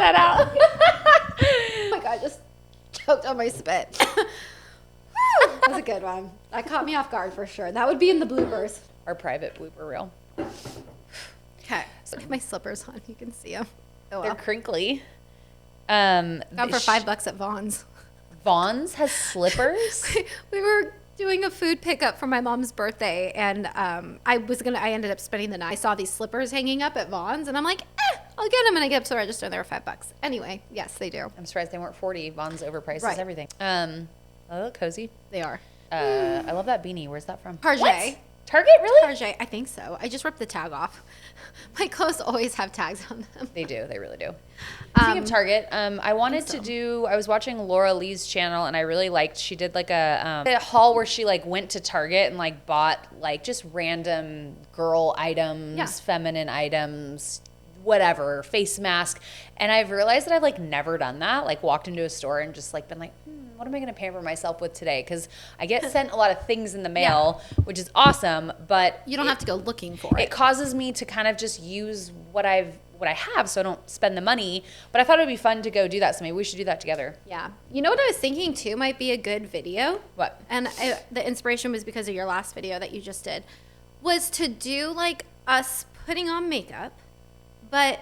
that out. Oh my God, I just choked on my spit. That was a good one. That caught me off guard for sure. That would be in the bloopers. Our private blooper reel. Okay. Look at my slippers on. You can see them. Oh, They're well. crinkly. Got for $5 at Vaughn's. Vaughn's has slippers? We were doing a food pickup for my mom's birthday, and I ended up spending the night. I saw these slippers hanging up at Vaughn's, and I'm like, I'll get them. And I get up to the register, and they were $5. Anyway, yes, they do. I'm surprised they weren't 40. Vaughn's overprices Right. everything. They look cozy. They are. I love that beanie. Where's that from? Target. What? Target, really? Target, I think so. I just ripped the tag off. My clothes always have tags on them. They do. They really do. Speaking of Target, I wanted to do, I was watching Laura Lee's channel and I really liked, she did like a haul where she like went to Target and like bought like just random girl items, feminine items, whatever, face mask. And I've realized that I've like never done that. Like walked into a store and just like been like, what am I going to pamper myself with today? Because I get sent a lot of things in the mail, which is awesome, but you don't have to go looking for it. It causes me to kind of just use what I have, so I don't spend the money. But I thought it would be fun to go do that, so maybe we should do that together. Yeah. You know what I was thinking too might be a good video? What? And the inspiration was because of your last video that you just did, was to do like us putting on makeup, but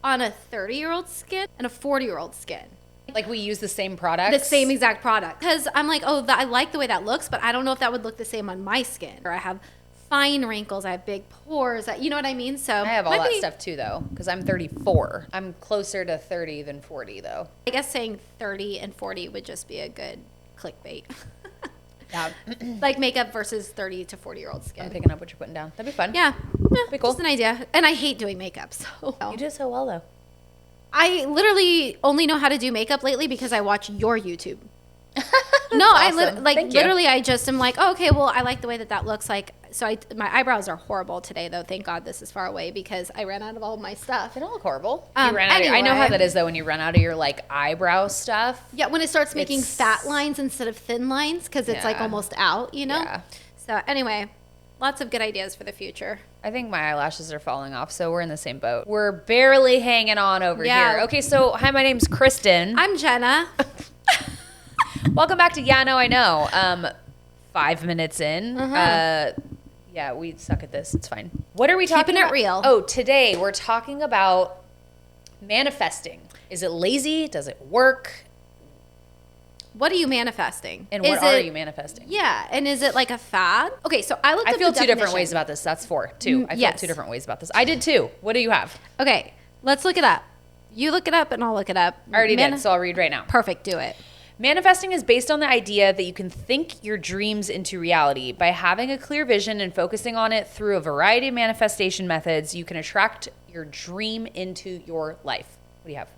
on a 30-year-old skin and a 40-year-old skin. Like we use the same products? The same exact product. Because I'm like, I like the way that looks, but I don't know if that would look the same on my skin. Or I have fine wrinkles, I have big pores, you know what I mean? So I have all that stuff too, though, because I'm 34. I'm closer to 30 than 40, though. I guess saying 30 and 40 would just be a good clickbait. Yeah. Like makeup versus 30 to 40-year-old skin. I'm picking up what you're putting down. That'd be fun. Yeah. Be cool. Just an idea. And I hate doing makeup, so. You do so well, though. I literally only know how to do makeup lately because I watch your YouTube. No, awesome. Literally I just am like, oh, okay, well, I like the way that looks like. So my eyebrows are horrible today, though. Thank God this is far away because I ran out of all my stuff. They don't look horrible. Anyway. I know how that is, though, when you run out of your, like, eyebrow stuff. Yeah, when it starts making fat lines instead of thin lines because it's, like, almost out, you know? Yeah. So, anyway, lots of good ideas for the future. I think my eyelashes are falling off, so we're in the same boat. We're barely hanging on over here. Okay, so, hi, my name's Kristen. I'm Jenna. Welcome back to Yeah, No, I Know. 5 minutes in. Yeah, we suck at this. It's fine. What are we talking about? Keeping it real. Oh, today we're talking about manifesting. Is it lazy? Does it work? What are you manifesting? And what are you manifesting? Yeah, and is it like a fad? Okay, so I looked up the feel two different definition. ways about this. That's two. I feel yes. 2 different ways about this. I did too. What do you have? Okay, let's look it up. You look it up and I'll look it up. I already did, so I'll read right now. Perfect, do it. Manifesting is based on the idea that you can think your dreams into reality. By having a clear vision and focusing on it through a variety of manifestation methods, you can attract your dream into your life. What do you have?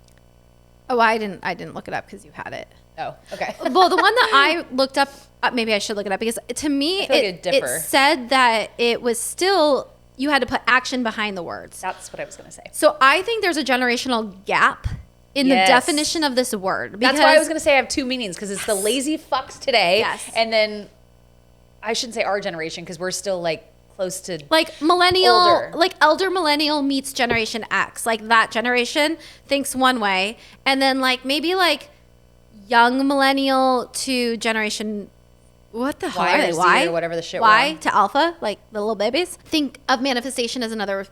Oh, I didn't look it up because you had it. Oh, okay. Well, the one that I looked up, maybe I should look it up because to me, it said that it was still, you had to put action behind the words. That's what I was going to say. So I think there's a generational gap in the definition of this word. That's why I was going to say I have 2 meanings because it's the lazy fucks today. Yes. And then I shouldn't say our generation because we're still like close to like millennial, older. like elder millennial meets Generation X. Like that generation thinks one way. And then like maybe like young millennial to generation, what the hell are they? Y or whatever the shit Y we're on. to alpha, like the little babies. Think of manifestation as another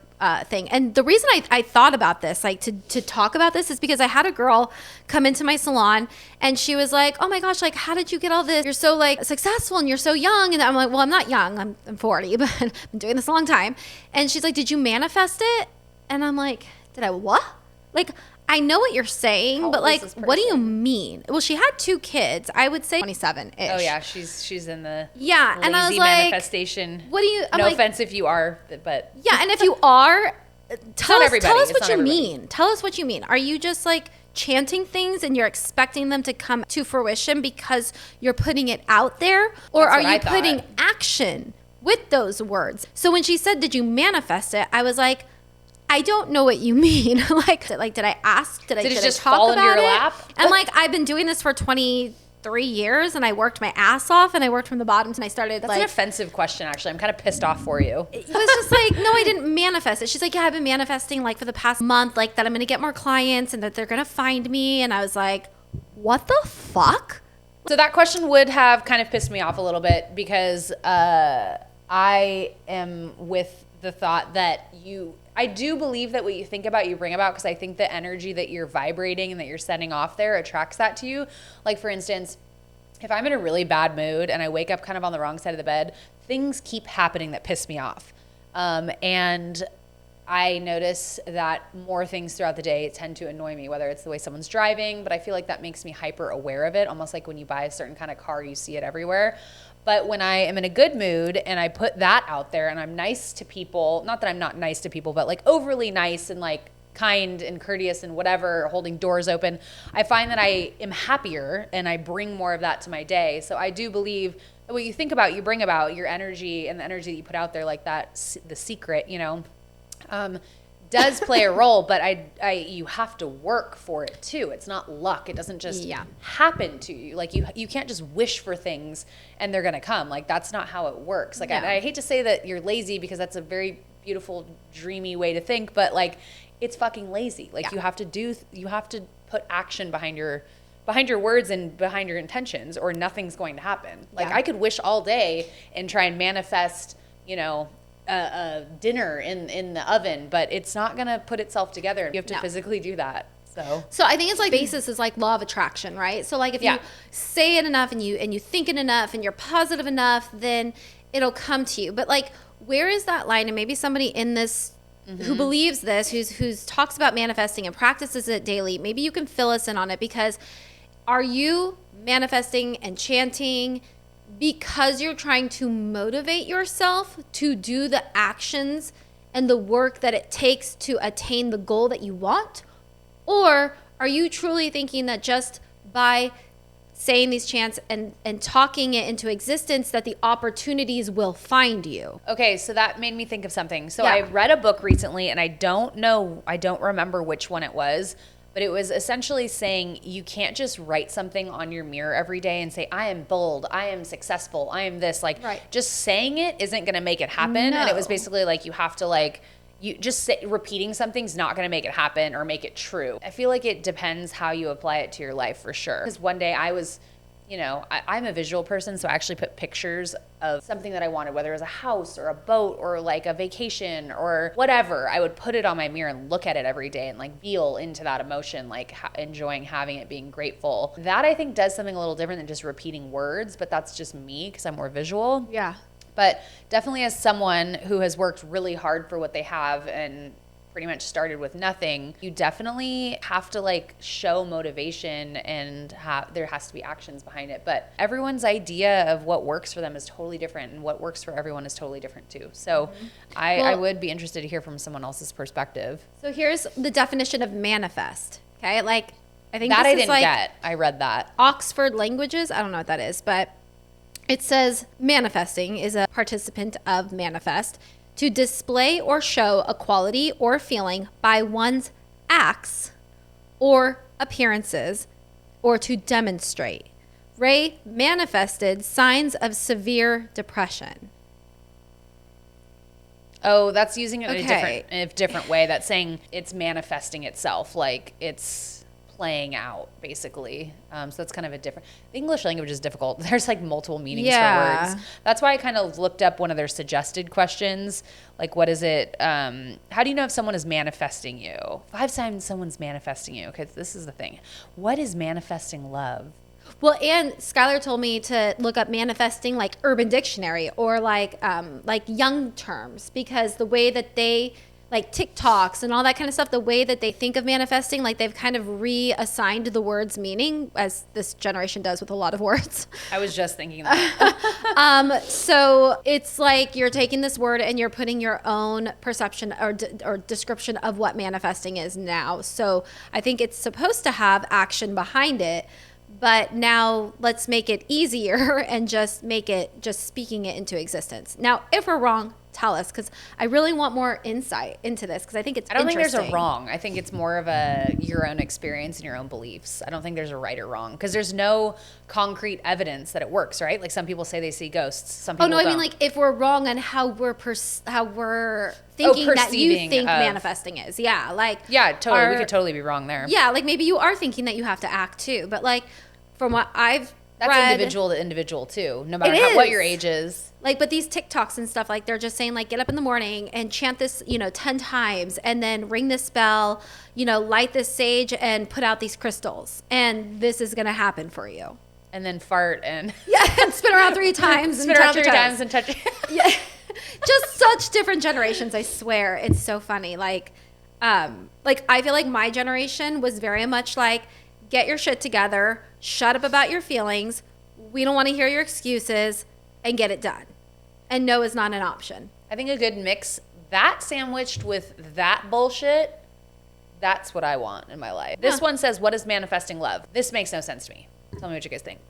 thing. And the reason I thought about this, like to talk about this, is because I had a girl come into my salon and she was like, oh my gosh, like how did you get all this? You're so like successful and you're so young. And I'm like, well, I'm not young. I'm 40, but I've been doing this a long time. And she's like, did you manifest it? And I'm like, did I what? Like, I know what you're saying, but like, what do you mean? Well, she had 2 kids. I would say 27-ish. Oh yeah, she's in the lazy and I was like, manifestation. What do you? I'm no like, offense if you are, but yeah, and if you are, tell us what you everybody. mean. Tell us what you mean. Are you just like chanting things and you're expecting them to come to fruition because you're putting it out there, or are you putting action with those words? So when she said, "Did you manifest it?" I was like, I don't know what you mean. like, did I ask? Did I just talk fall about into your it? lap? And like, I've been doing this for 20 3 years and I worked my ass off and I worked from the bottom and I started That's an offensive question, actually. I'm kind of pissed off for you. It was just like, no, I didn't manifest it. She's like, yeah, I've been manifesting like for the past month, like that I'm going to get more clients and that they're going to find me. And I was like, what the fuck? So that question would have kind of pissed me off a little bit because I am with the thought that I do believe that what you think about, you bring about, because I think the energy that you're vibrating and that you're sending off there attracts that to you. Like, for instance, if I'm in a really bad mood and I wake up kind of on the wrong side of the bed, things keep happening that piss me off. And I notice that more things throughout the day tend to annoy me, whether it's the way someone's driving, but I feel like that makes me hyper aware of it, almost like when you buy a certain kind of car, you see it everywhere. But when I am in a good mood and I put that out there and I'm nice to people, not that I'm not nice to people, but like overly nice and like kind and courteous and whatever, holding doors open, I find that I am happier and I bring more of that to my day. So I do believe that what you think about, you bring about. Your energy and the energy that you put out there, like that, The Secret, does play a role, but you have to work for it too. It's not luck. It doesn't just happen to you. Like you can't just wish for things and they're gonna come. Like that's not how it works. Like I hate to say that you're lazy because that's a very beautiful, dreamy way to think, but like it's fucking lazy. Like you have to put action behind your words and behind your intentions, or nothing's going to happen. Like I could wish all day and try and manifest, a dinner in the oven, but it's not gonna put itself together. You have to physically do that. So I think it's like basis is like law of attraction, right? So like if you say it enough and you think it enough and you're positive enough, then it'll come to you. But like, where is that line? And maybe somebody in this who believes this, who's talks about manifesting and practices it daily, maybe you can fill us in on it, because are you manifesting and chanting because you're trying to motivate yourself to do the actions and the work that it takes to attain the goal that you want? Or are you truly thinking that just by saying these chants and talking it into existence that the opportunities will find you? Okay, so that made me think of something. So I read a book recently, and I don't remember which one it was, but it was essentially saying you can't just write something on your mirror every day and say, I am bold, I am successful, I am this. Like, just saying it isn't going to make it happen. No. And it was basically like you have to repeating something's not going to make it happen or make it true. I feel like it depends how you apply it to your life, for sure. Because one day I was, I'm a visual person, so I actually put pictures of something that I wanted, whether it was a house or a boat or like a vacation or whatever. I would put it on my mirror and look at it every day and like feel into that emotion, like enjoying having it, being grateful. That I think does something a little different than just repeating words, but that's just me because I'm more visual. Yeah. But definitely as someone who has worked really hard for what they have and pretty much started with nothing, you definitely have to like show motivation and there has to be actions behind it. But everyone's idea of what works for them is totally different, and what works for everyone is totally different too. So I would be interested to hear from someone else's perspective. So here's the definition of manifest. Okay, like I think that this I didn't get. I read that. Oxford Languages. I don't know what that is, but it says manifesting is a participant of manifest, to display or show a quality or feeling by one's acts or appearances, or to demonstrate. Ray manifested signs of severe depression. Oh, that's using it in a different way. That's saying it's manifesting itself, like it's playing out, basically. So that's kind of a different. The English language is difficult. There's like multiple meanings for words. That's why I kind of looked up one of their suggested questions. Like, what is it? How do you know if someone is manifesting you? 5 times someone's manifesting you. Okay, this is the thing. What is manifesting love? Well, and Skylar told me to look up manifesting like Urban Dictionary or like young terms, because the way that they like TikToks and all that kind of stuff, the way that they think of manifesting, like they've kind of reassigned the word's meaning, as this generation does with a lot of words. I was just thinking that. So it's like you're taking this word and you're putting your own perception or description of what manifesting is now. So I think it's supposed to have action behind it, but now let's make it easier and just speaking it into existence. Now, if we're wrong, tell us, because I really want more insight into this, because I think it's I don't think there's a wrong. I think it's more of your own experience and your own beliefs. I don't think there's a right or wrong, because there's no concrete evidence that it works, right? Like some people say they see ghosts. Some people don't. I mean like if we're wrong on how we're thinking that you think manifesting is. Yeah, like totally. We could totally be wrong there. Yeah, like maybe you are thinking that you have to act too, but like from what I've That's read, individual to individual too, no matter what your age is. Like, but these TikToks and stuff, like they're just saying like, get up in the morning and chant this, 10 times and then ring this bell, light this sage and put out these crystals. And this is going to happen for you. And then fart and... Yeah, and spin around 3 times and touch your toes. And touch... Yeah. Just such different generations, I swear. It's so funny. Like I feel like my generation was very much like, get your shit together, shut up about your feelings, we don't want to hear your excuses, and get it done. And no is not an option. I think a good mix, that sandwiched with that bullshit, that's what I want in my life. This one says, what is manifesting love? This makes no sense to me. Tell me what you guys think.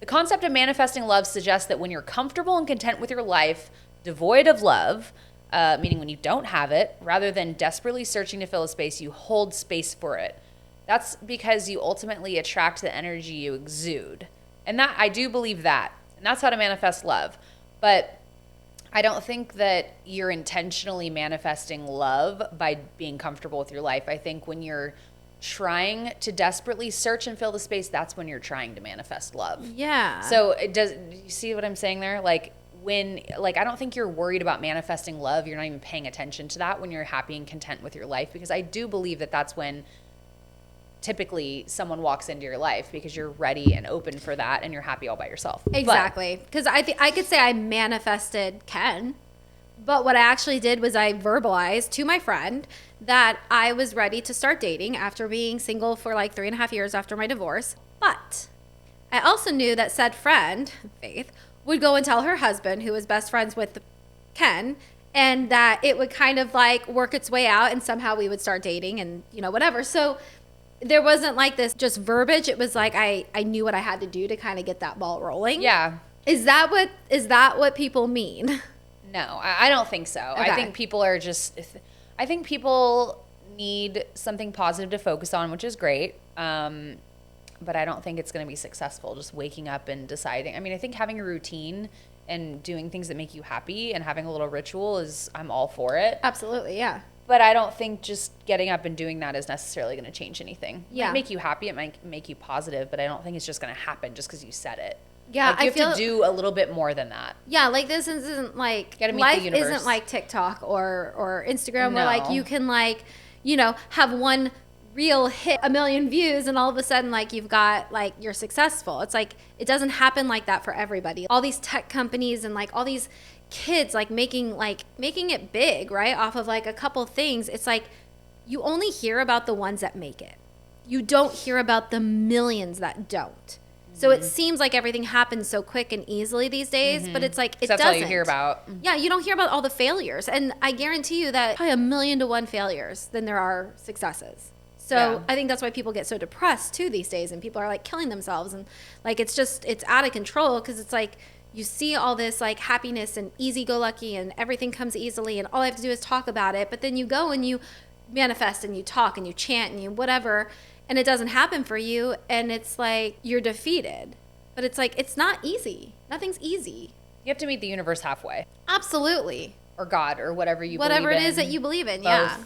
The concept of manifesting love suggests that when you're comfortable and content with your life, devoid of love, meaning when you don't have it, rather than desperately searching to fill a space, you hold space for it. That's because you ultimately attract the energy you exude. And that I do believe that. And that's how to manifest love. But I don't think that you're intentionally manifesting love by being comfortable with your life. I think when you're trying to desperately search and fill the space, that's when you're trying to manifest love. Yeah. So do you see what I'm saying there? I don't think you're worried about manifesting love. You're not even paying attention to that when you're happy and content with your life, because I do believe that that's when typically someone walks into your life, because you're ready and open for that and you're happy all by yourself. Exactly. Because I could say I manifested Ken, but what I actually did was I verbalized to my friend that I was ready to start dating after being single for like 3.5 years after my divorce. But I also knew that said friend, Faith, would go and tell her husband, who was best friends with Ken, and that it would kind of like work its way out and somehow we would start dating and whatever. So there wasn't like this just verbiage. It was like I knew what I had to do to kind of get that ball rolling. Yeah. Is that what people mean? No, I don't think so. Okay. I think people are just... I think people need something positive to focus on, which is great. But I don't think it's going to be successful just waking up and deciding. I mean, I think having a routine and doing things that make you happy and having a little ritual I'm all for it. Absolutely, yeah. But I don't think just getting up and doing that is necessarily going to change anything. Yeah. It might make you happy. It might make you positive, but I don't think it's just going to happen just because you said it. Yeah, you have to do a little bit more than that. Yeah, like this isn't like life isn't like TikTok or Instagram where like you can like, have one reel hit 1 million views and all of a sudden like you've got like you're successful. It's like it doesn't happen like that for everybody. All these tech companies and like all these kids like making it big, right? Off of like a couple things. It's like you only hear about the ones that make it. You don't hear about the millions that don't. So it seems like everything happens so quick and easily these days, but it's like it doesn't. That's all you hear about. Yeah, you don't hear about all the failures. And I guarantee you that probably 1,000,000 to 1 failures than there are successes. So I think that's why people get so depressed too these days, and people are like killing themselves, and like it's out of control because it's like you see all this like happiness and easy-go-lucky and everything comes easily and all I have to do is talk about it, but then you go and you manifest and you talk and you chant and you whatever, and it doesn't happen for you, and it's like you're defeated. But it's like it's not easy. Nothing's easy. You have to meet the universe halfway. Absolutely. Or God, or whatever you believe in. Whatever it is that you believe in, both. yeah.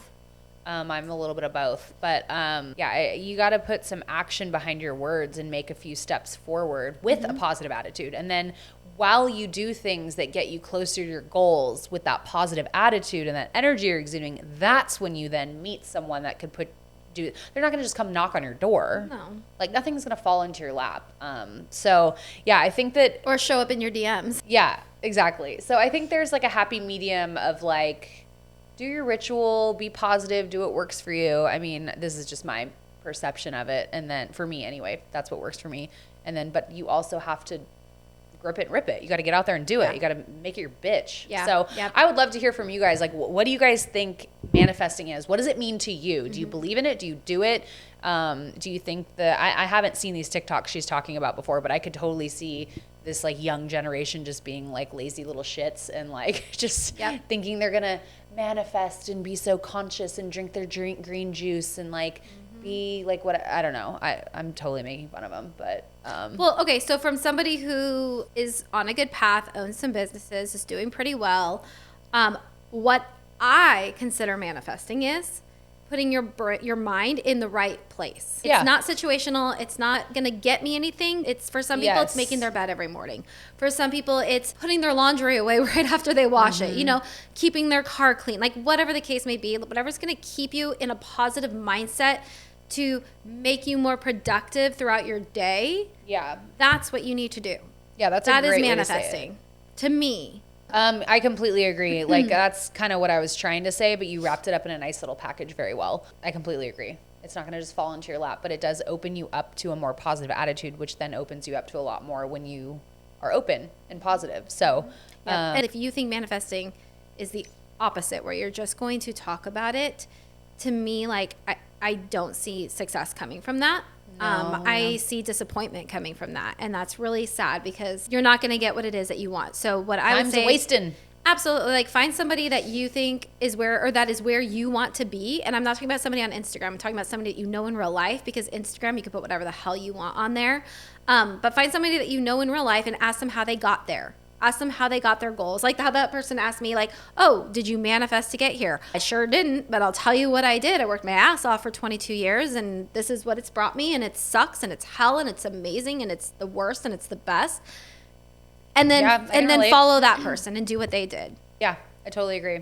I'm a little bit of both. But you got to put some action behind your words and make a few steps forward with a positive attitude. And then while you do things that get you closer to your goals with that positive attitude and that energy you're exuding, that's when you then meet someone that could they're not going to just come knock on your door. No. Like nothing's going to fall into your lap. So yeah, I think that... Or show up in your DMs. Yeah, exactly. So I think there's like a happy medium of like, do your ritual, be positive, do what works for you. I mean, this is just my perception of it. And then for me anyway, that's what works for me. And then, but you also have to grip it and rip it. You got to get out there and do it. You got to make it your bitch. Yeah. So I would love to hear from you guys. Like, what do you guys think manifesting is? What does it mean to you? Do you believe in it? Do you do it? Do you think I haven't seen these TikToks she's talking about before, but I could totally see this like young generation just being like lazy little shits and like just Yep. thinking they're gonna manifest and be so conscious and drink their green juice and like be like what I don't know. I'm totally making fun of them, but Well, okay, so from somebody who is on a good path, owns some businesses, is doing pretty well, what I consider manifesting is putting your mind in the right place. Yeah. It's not situational. It's not going to get me anything. It's for some people, it's making their bed every morning. For some people, it's putting their laundry away right after they wash it, you know, keeping their car clean, like whatever the case may be, whatever's going to keep you in a positive mindset to make you more productive throughout your day. yeah. That's what you need to do. Yeah, that is manifesting to me. I completely agree. Like that's kind of what I was trying to say, but you wrapped it up in a nice little package very well. I completely agree. It's not going to just fall into your lap, but it does open you up to a more positive attitude, which then opens you up to a lot more when you are open and positive. So, And if you think manifesting is the opposite, where you're just going to talk about it, to me, like I don't see success coming from that. I see disappointment coming from that. And that's really sad because you're not going to get what it is that you want. So what I would say, wasting. absolutely, like find somebody that you think is that is where you want to be. And I'm not talking about somebody on Instagram. I'm talking about somebody that you know in real life, because Instagram, you can put whatever the hell you want on there. But find somebody that you know in real life and ask them how they got there. Ask them how they got their goals. Like how that person asked me, like, oh, did you manifest to get here? I sure didn't, but I'll tell you what I did. I worked my ass off for 22 years, and this is what it's brought me, and it sucks, and it's hell, and it's amazing, and it's the worst, and it's the best. And then follow that person and do what they did. Yeah, I totally agree.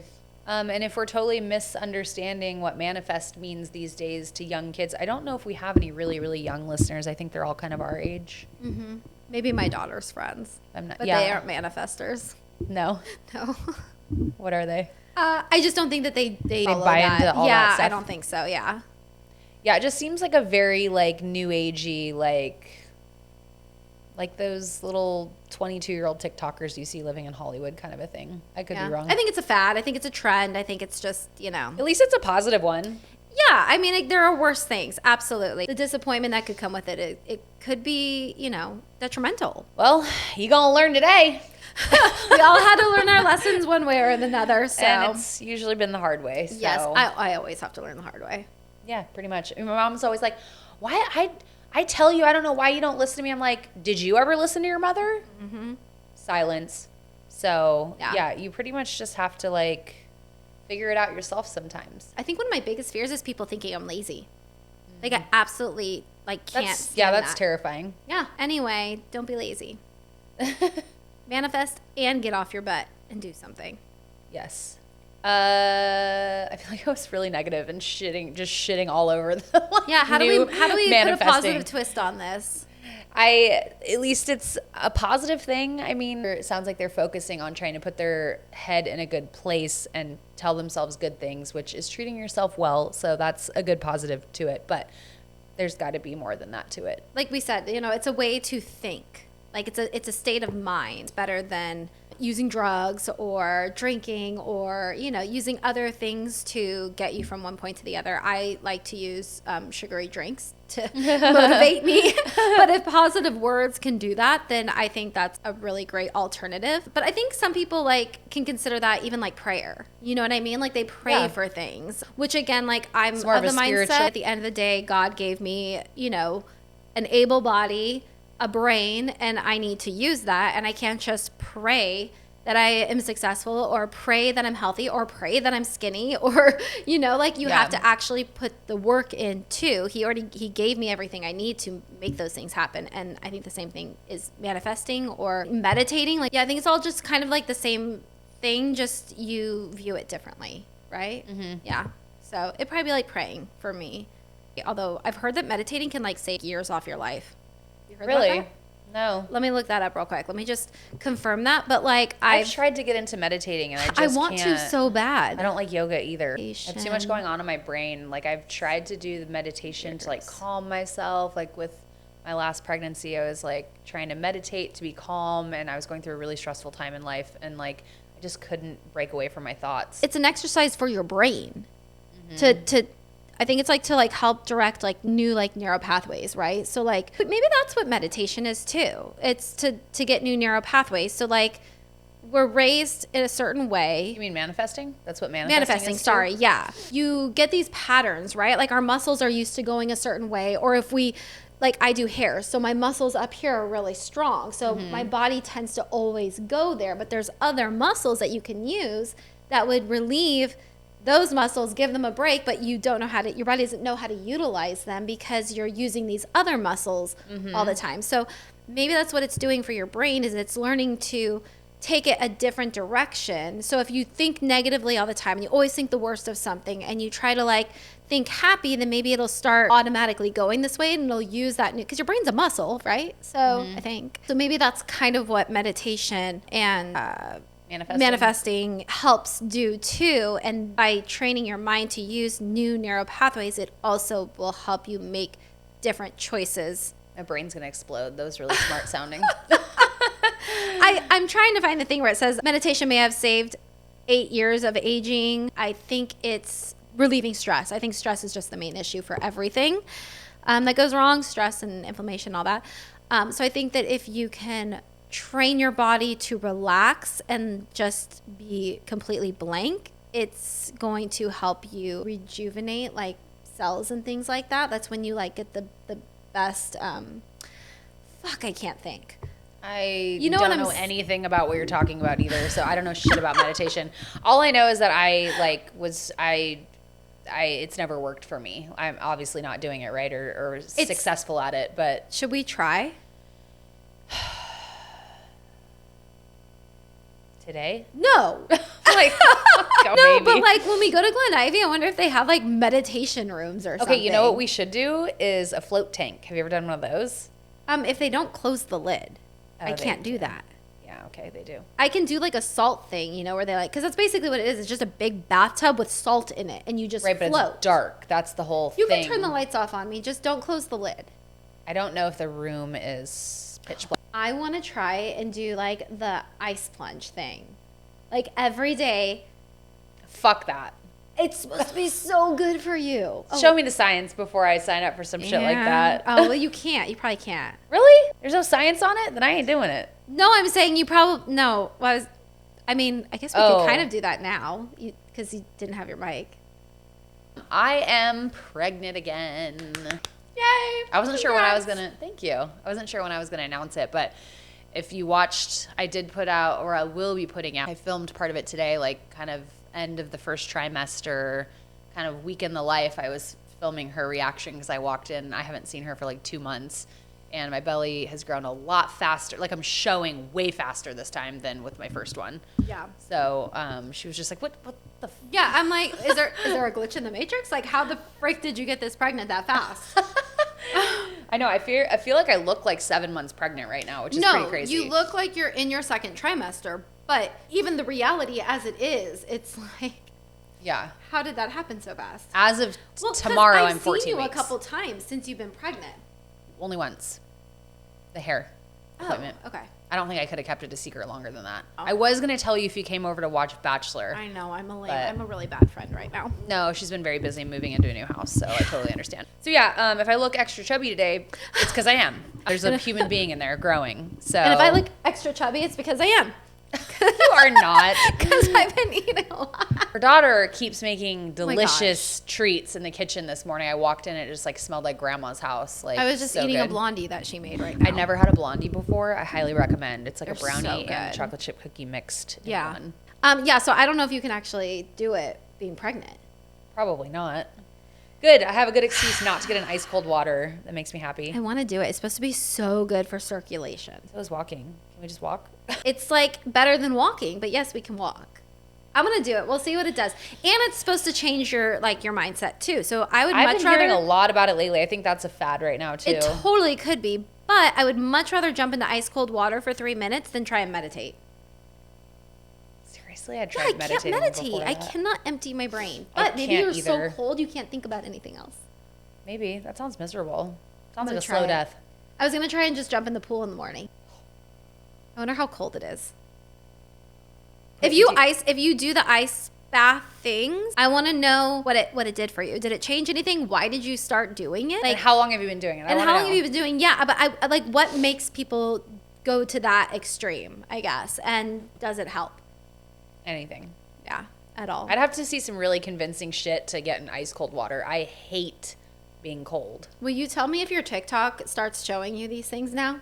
And if we're totally misunderstanding what manifest means these days to young kids, I don't know if we have any really, really young listeners. I think they're all kind of our age. Mm-hmm. Maybe my daughter's friends. I'm not, but they aren't manifestors. No. No. What are they? I just don't think that they buy into all that stuff. I don't think so. Yeah. Yeah, it just seems like a very like new agey, like those little 22-year-old TikTokers you see living in Hollywood kind of a thing. I could be wrong. I think it's a fad. I think it's a trend. I think it's just, you know. At least it's a positive one. Yeah, I mean, like, there are worse things. Absolutely. The disappointment that could come with it, it could be, you know, detrimental. Well, you gonna learn today. We all had to learn our lessons one way or another. So. And it's usually been the hard way. So. Yes, I always have to learn the hard way. Yeah, pretty much. My mom's always like, why? I tell you, I don't know why you don't listen to me. I'm like, did you ever listen to your mother? Mm-hmm. Silence. So, yeah, you pretty much just have to, like, figure it out yourself sometimes. I think one of my biggest fears is people thinking I'm lazy. Like, I absolutely, like, can't that's terrifying. Yeah. Anyway, don't be lazy. Manifest and get off your butt and do something. Yes. I feel like I was really negative and shitting all over the how do we put a positive twist on this? At least it's a positive thing. I mean, it sounds like they're focusing on trying to put their head in a good place and tell themselves good things, which is treating yourself well. So that's a good positive to it. But there's got to be more than that to it. Like we said, you know, it's a way to think. Like it's a state of mind, better than using drugs or drinking or, you know, using other things to get you from one point to the other. I like to use sugary drinks to motivate me. But if positive words can do that, then I think that's a really great alternative. But I think some people like can consider that even like prayer. You know what I mean? Like they pray for things, which again, like I'm of the mindset at the end of the day, God gave me, you know, an able body, a brain, and I need to use that, and I can't just pray that I am successful or pray that I'm healthy or pray that I'm skinny or, you know, like you have to actually put the work in too. He gave me everything I need to make those things happen. And I think the same thing is manifesting or meditating. Like, yeah, I think it's all just kind of like the same thing, just you view it differently, right? Mm-hmm. Yeah. So it'd probably be like praying for me. Although I've heard that meditating can like save years off your life. You heard really? about that? No. Let me look that up real quick. Let me just confirm that. But like I've tried to get into meditating and I want to so bad. I don't like yoga either. I have too much going on in my brain. Like I've tried to do the meditation to like calm myself. Like with my last pregnancy, I was like trying to meditate to be calm, and I was going through a really stressful time in life, and like I just couldn't break away from my thoughts. It's an exercise for your brain to I think it's like to like help direct like new like neural pathways, right? So like maybe that's what meditation is too. It's to get new neural pathways. So like we're raised in a certain way. You mean manifesting? That's what manifesting is sorry, yeah. You get these patterns, right? Like our muscles are used to going a certain way, or if we like I do hair, so my muscles up here are really strong. So my body tends to always go there, but there's other muscles that you can use that would relieve those muscles, give them a break, but you don't know how to, your body doesn't know how to utilize them because you're using these other muscles all the time. So maybe that's what it's doing for your brain, is it's learning to take it a different direction. So if you think negatively all the time and you always think the worst of something and you try to like think happy, then maybe it'll start automatically going this way and it'll use that, because your brain's a muscle, right? So I think, so maybe that's kind of what meditation and manifesting helps do too. And by training your mind to use new neural pathways, it also will help you make different choices. My brain's gonna explode. That was really smart sounding. I'm trying to find the thing where it says meditation may have saved 8 years of aging. I think it's relieving stress. I think stress is just the main issue for everything that goes wrong, stress and inflammation, all that. So I think that if you can train your body to relax and just be completely blank, it's going to help you rejuvenate like cells and things like that. That's when you like get the best, I can't think. I don't know anything about what you're talking about either, so I don't know shit about meditation. All I know is that it's never worked for me. I'm obviously not doing it right or successful at it, but should we try? Today? No. Like, no, baby. But like when we go to Glen Ivy, I wonder if they have like meditation rooms or something. Okay, you know what we should do is a float tank. Have you ever done one of those? If they don't close the lid. I can't do that. Yeah, okay, they do. I can do like a salt thing, you know, where they like, because that's basically what it is. It's just a big bathtub with salt in it, and you just float. But it's dark. That's the whole thing. You can turn the lights off on me. Just don't close the lid. I don't know if the room is pitch black. I want to try and do like the ice plunge thing. Like every day. Fuck that. It's supposed to be so good for you. Show me the science before I sign up for some shit like that. Oh, well, you can't. You probably can't. Really? There's no science on it? Then I ain't doing it. No, I'm saying you probably, no. I guess we could kind of do that now because you didn't have your mic. I am pregnant again. Yay. I wasn't sure when I was going to, thank you. I wasn't sure when I was going to announce it, but if you watched, I did put out, or I will be putting out, I filmed part of it today, like kind of end of the first trimester, kind of week in the life. I was filming her reaction because I walked in. I haven't seen her for like 2 months, and my belly has grown a lot faster. Like I'm showing way faster this time than with my first one. Yeah. So she was just like, what the yeah, I'm like, is there a glitch in the matrix? Like, how the frick did you get this pregnant that fast? I know. I feel like I look like 7 months pregnant right now, which is pretty crazy. You look like you're in your second trimester. But even the reality as it is, it's like, yeah. How did that happen so fast? As of tomorrow, I'm 14 weeks. I've seen you a couple times since you've been pregnant. Only once. The hair appointment. Okay. I don't think I could have kept it a secret longer than that. Oh. I was going to tell you if you came over to watch Bachelor. I know. I'm a really bad friend right now. No, she's been very busy moving into a new house, so I totally understand. So yeah, if I look extra chubby today, it's because I am. There's a human being in there growing. So. And if I look extra chubby, it's because I am. You are not. Because I've been eating a lot. Her daughter keeps making delicious treats in the kitchen this morning. I walked in, it just like smelled like grandma's house. Like, I was just eating a blondie that she made right now. I'd never had a blondie before. I highly recommend. It's like a brownie and chocolate chip cookie mixed in one. Yeah, so I don't know if you can actually do it being pregnant. Probably not. Good. I have a good excuse not to get in ice cold water. That makes me happy. I want to do it. It's supposed to be so good for circulation. So is walking. Can we just walk? It's like better than walking, but yes, we can walk. I'm gonna do it. We'll see what it does. And it's supposed to change your mindset too. So I've been hearing a lot about it lately. I think that's a fad right now too. It totally could be, but I would much rather jump into ice cold water for 3 minutes than try and meditate. Seriously, I tried meditating. I can't meditate. I cannot empty my brain. But maybe you're so cold you can't think about anything else. Maybe. That sounds miserable. Sounds like a slow death. I was gonna try and just jump in the pool in the morning. I wonder how cold it is. If you do the ice bath things. I want to know what it did for you. Did it change anything? Why did you start doing it? And how long have you been doing it? And how long have you been doing? Yeah, but I like, what makes people go to that extreme, I guess, and does it help? Anything. Yeah, at all. I'd have to see some really convincing shit to get in ice cold water. I hate being cold. Will you tell me if your TikTok starts showing you these things now?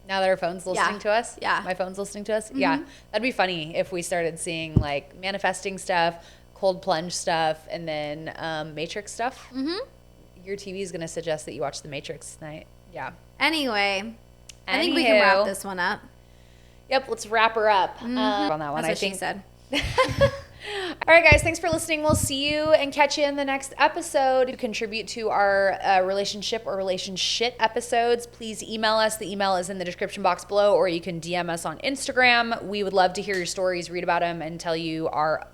Now that our phone's listening to us? Yeah. My phone's listening to us? Mm-hmm. Yeah. That'd be funny if we started seeing like manifesting stuff, cold plunge stuff, and then Matrix stuff. Mm-hmm. Your TV is going to suggest that you watch The Matrix tonight. Yeah. Anyway, I think we can wrap this one up. Yep, let's wrap her up on that one. That's what she said. All right, guys, thanks for listening. We'll see you and catch you in the next episode. To contribute to our relationship or relationship episodes, please email us. The email is in the description box below, or you can DM us on Instagram. We would love to hear your stories, read about them, and tell you our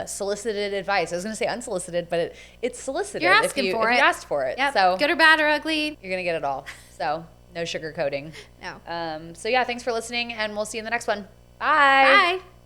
solicited advice. I was going to say unsolicited, but it's solicited. You're asking for it. If you asked for it. Yep. So good or bad or ugly. You're going to get it all. So no sugarcoating. No. So yeah, thanks for listening, and we'll see you in the next one. Bye. Bye.